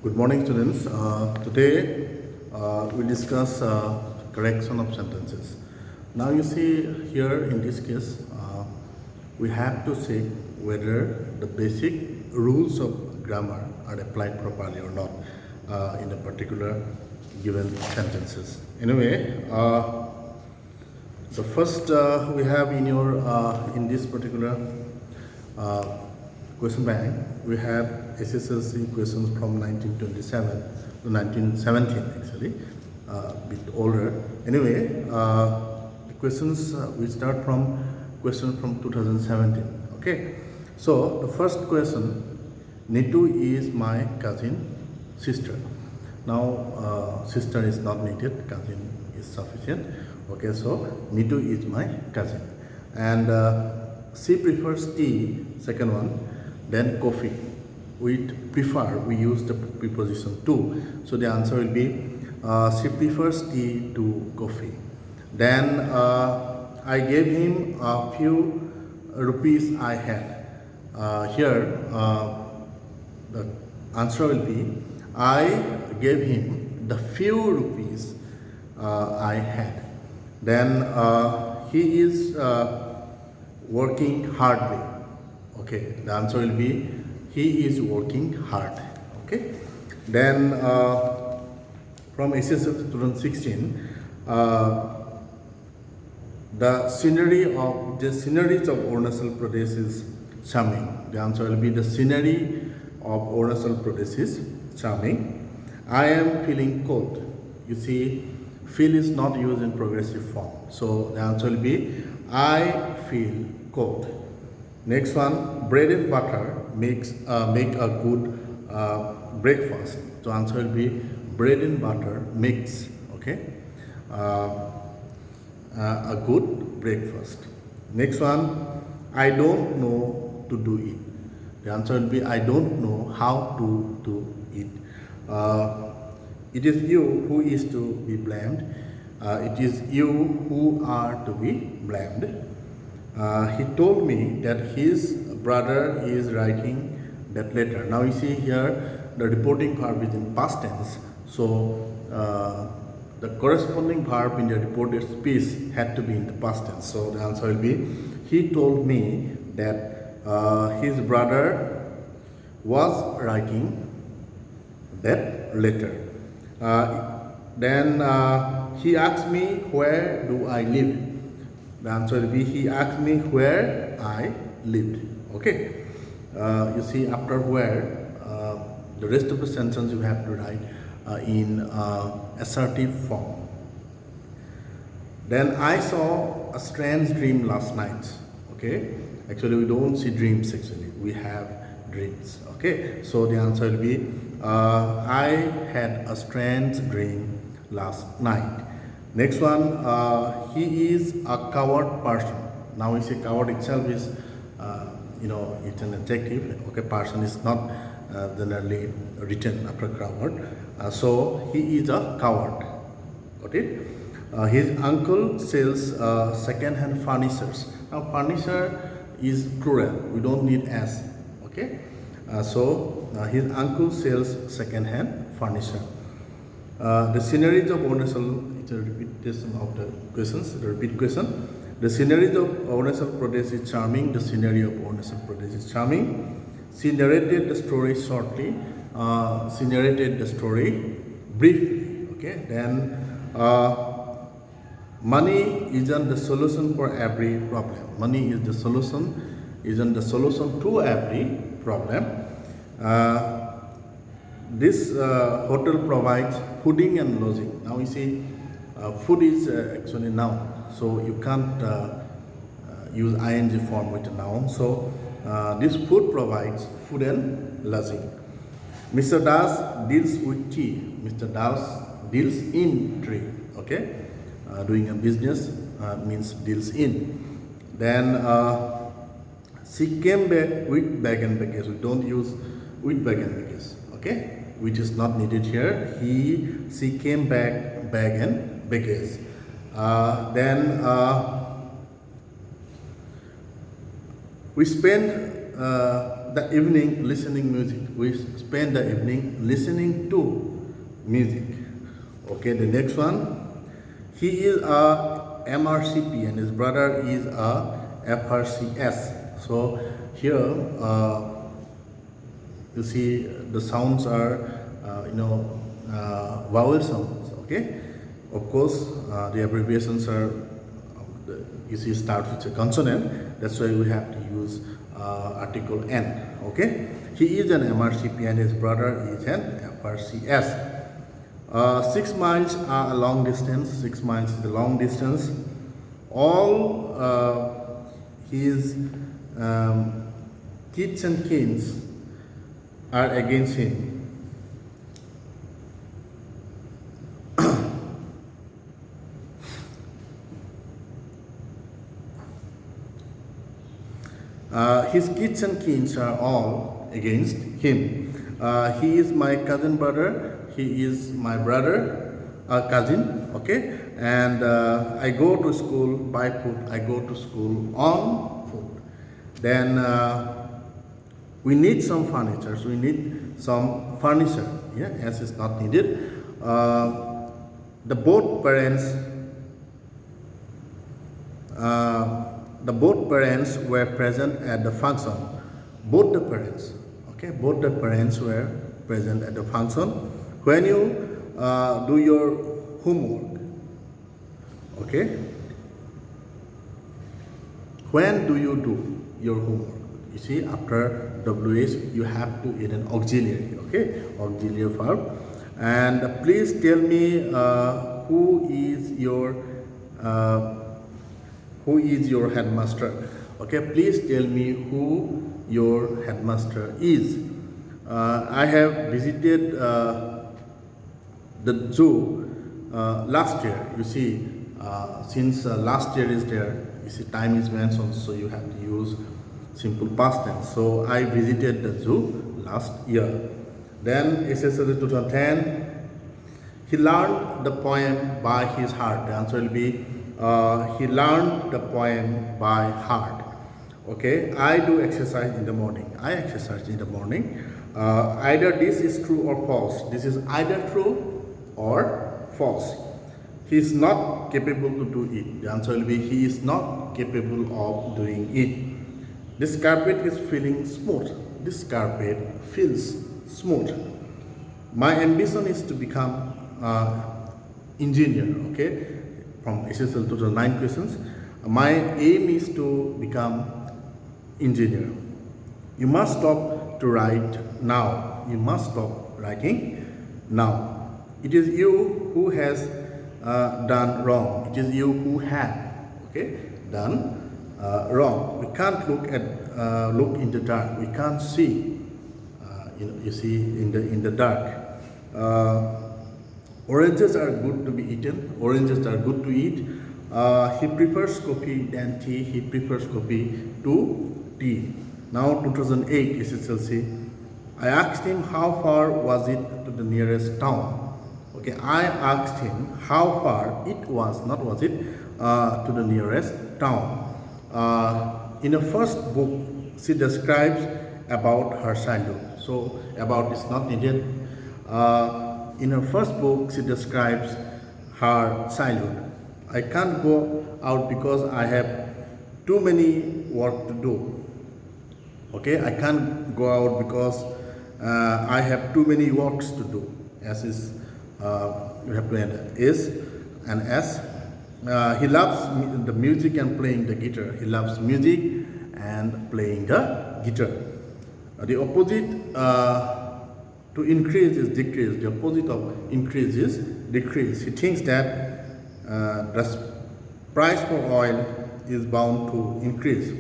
Good morning, students. Today we discuss correction of sentences. Now you see here in this case, we have to check whether the basic rules of grammar are applied properly or not in a particular given sentences. Anyway, the first we have in your in this particular question bank, we have SSLC questions from 1927 to 1917 actually, a bit older. Anyway, the questions we start from question from 2017. Okay, so the first question, Nitu is my cousin sister. Now sister is not needed, cousin is sufficient. Okay, so Nitu is my cousin, and she prefers tea. Second one, then coffee. We prefer, we use the preposition to. So the answer will be she prefers tea to coffee. Then I gave him a few rupees I had. Here the answer will be I gave him the few rupees I had. Then he is working hardly. Okay, the answer will be he is working hard. Okay, then from SSL 2016, the sceneries of Arunachal Pradesh is charming. The answer will be the scenery of Arunachal Pradesh is charming. I am feeling cold. You see, feel is not used in progressive form. So the answer will be I feel cold. Next one, bread and butter make a good breakfast. So answer will be bread and butter makes a good breakfast. Next one, I don't know to do it. The answer will be I don't know how to do it. It is you who is to be blamed. It is you who are to be blamed. He told me that his brother is writing that letter. Now you see here the reporting verb is in past tense. So the corresponding verb in the reported speech had to be in the past tense. So the answer will be he told me that his brother was writing that letter. Then he asked me where do I live. The answer will be he asked me where I lived. Okay. You see after where, the rest of the sentence you have to write in assertive form. Then I saw a strange dream last night. Okay. Actually we don't see dreams actually. We have dreams. Okay. So the answer will be I had a strange dream last night. Next one, he is a coward person. Now we say coward itself is, it's an adjective. Okay, person is not generally written after coward. So he is a coward. Got it? His uncle sells second-hand furnitures. Now furniture is plural. We don't need s. Okay? So his uncle sells second-hand furniture. The sceneries of Arunachal, it's a repetition of the questions, the repeat question. The sceneries of Arunachal Pradesh is charming. The scenery of Arunachal Pradesh is charming. She narrated the story shortly. She narrated the story briefly. Okay. Then money isn't the solution for every problem. Money is the solution, isn't the solution to every problem. This hotel provides fooding and lodging. Now you see, food is actually noun, so you can't use ing form with a noun. So this food provides food and lodging. Mr. Das deals with tea. Mr. Das deals in tea. Okay, doing a business means deals in. Then she came back with bag and baggage. We don't use with bag and baggage. Okay. Which is not needed here. She came back, bag and baggage. Then we spent the evening listening music. We spend the evening listening to music. Okay, the next one. He is a MRCP and his brother is a FRCS. So here you see the sounds are vowel sounds. Okay, of course the abbreviations are you see start with a consonant. That's why we have to use article N. Okay, he is an MRCP and his brother is an FRCS. 6 miles are a long distance. 6 miles is a long distance. All his kids and kins are against him. His kids and kins are all against him. He is my cousin brother. He is my brother, cousin. Okay, and I go to school by foot. I go to school on foot. Then we need some furniture. So we need some furniture. Yeah, as is not needed. The both parents. The both parents were present at the function. Both the parents, okay, both the parents were present at the function. When you do your homework, okay, when do you do your homework? You see, after WH, you have to add an auxiliary, okay, auxiliary verb. And please tell me who is your headmaster? Okay, please tell me who your headmaster is. I have visited the zoo last year. You see, since last year is there, you see time is mentioned, so you have to use simple past tense. So I visited the zoo last year. Then SSLC 2010, he learned the poem by his heart. The answer will be he learned the poem by heart. Okay, I do exercise in the morning. I exercise in the morning. Either this is true or false. This is either true or false. He is not capable to do it. The answer will be he is not capable of doing it. This carpet is feeling smooth. This carpet feels smooth. My ambition is to become engineer. Okay, from SSL 2009 questions. My aim is to become engineer. You must stop to write now. You must stop writing now. It is you who has done wrong. It is you who have, okay, done wrong. We can't look in the dark. We can't see. You see in the dark. Oranges are good to be eaten. Oranges are good to eat. He prefers coffee than tea. He prefers coffee to tea. Now 2008 SSLC. I asked him how far was it to the nearest town. Okay, I asked him how far it was, not was it, to the nearest town. In the first book, she describes about her childhood. So about is not needed. In her first book, she describes her childhood. I can't go out because I have too many work to do. Okay, I can't go out because I have too many works to do. As is, you have to add is and S. He loves the music and playing the guitar. He loves music and playing the guitar. The opposite to increase is decrease. The opposite of increase is decrease. He thinks that the price for oil is bound to increase.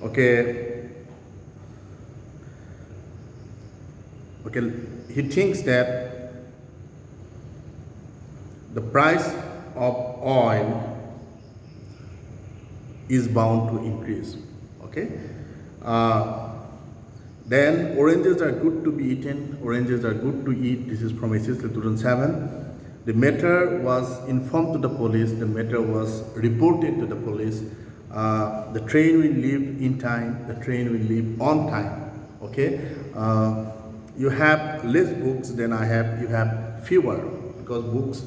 Okay. Okay. He thinks that the price of oil is bound to increase. Okay. Then oranges are good to be eaten. Oranges are good to eat. This is from SSL 2007. The matter was informed to the police. The matter was reported to the police. The train will leave in time, the train will leave on time. Okay, you have less books than I have, you have fewer, because books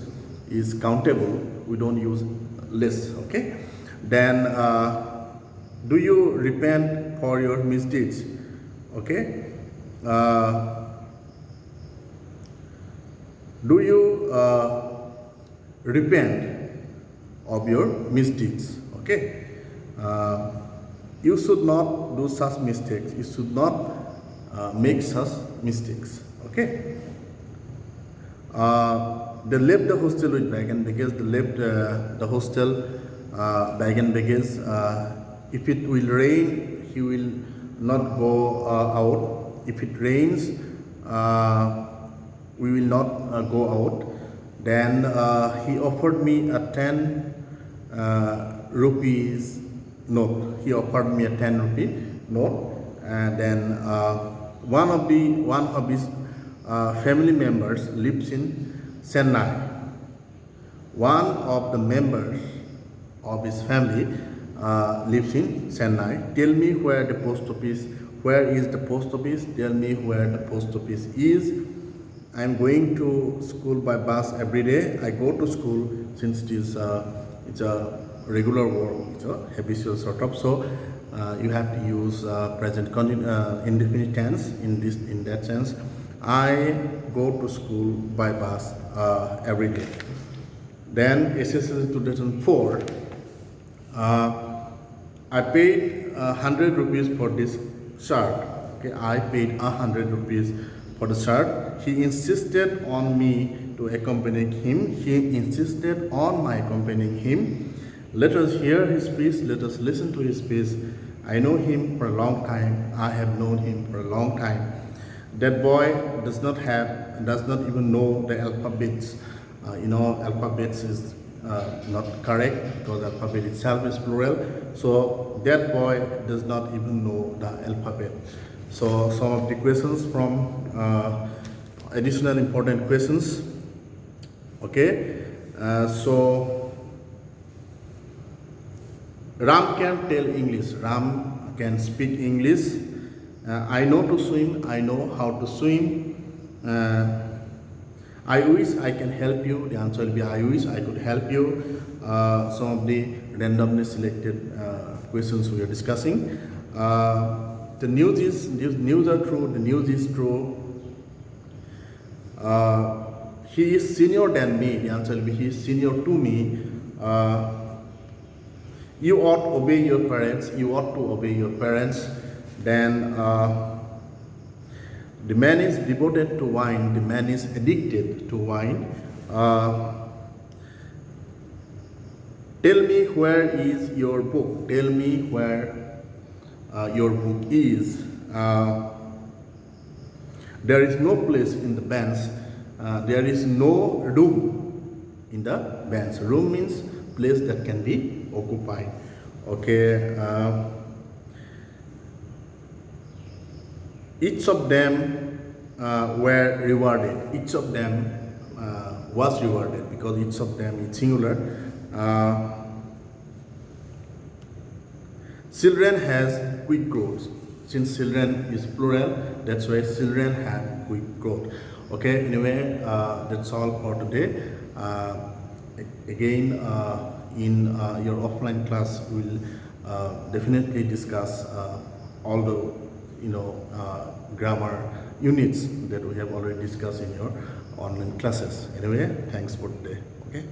is countable, we don't use less. Okay, then do you repent for your misdeeds? Okay, do you repent of your misdeeds? Okay, you should not do such mistakes, you should not make such mistakes. Okay, they left the hostel with bag and baggage, they left the hostel bag and baggage. If it will rain, he will not go out. If it rains, we will not go out. Then he offered me a 10 rupees note. He offered me a 10 rupee note, and then one of his family members lives in Chennai. One of the members of his family lives in Chennai. Tell me where the post office. Where is the post office? Tell me where the post office is. I am going to school by bus every day. I go to school since it's a regular work, it's a habitual sort of. So you have to use present indefinite tense in that sense. I go to school by bus every day. Then SSLC 2004, I paid 100 rupees for this shirt. Okay, I paid 100 rupees for the shirt. He insisted on me to accompany him. He insisted on my accompanying him. Let us hear his speech. Let us listen to his speech. I know him for a long time. I have known him for a long time. That boy does not even know the alphabets. Alphabets is not correct because alphabet itself is plural. So that boy does not even know the alphabet. So some of the questions from additional important questions. Okay, so Ram can tell English. Ram can speak English. I know to swim. I know how to swim. I wish I can help you. The answer will be I wish I could help you. Some of the randomly selected questions we are discussing. The news are true. The news is true. He is senior than me. The answer will be he is senior to me. You ought to obey your parents. You ought to obey your parents. Then the man is devoted to wine. The man is addicted to wine. Tell me where is your book. Tell me where your book is. There is no place in the bench. There is no room in the bench. Room means place that can be occupied. Okay. Each of them were rewarded. Each of them was rewarded because each of them is singular. Children has quick growth. Since children is plural, that's why children have quick growth. Okay, anyway, that's all for today. Again, in your offline class, we'll definitely discuss all the grammar units that we have already discussed in your online classes. Anyway, thanks for today. Okay.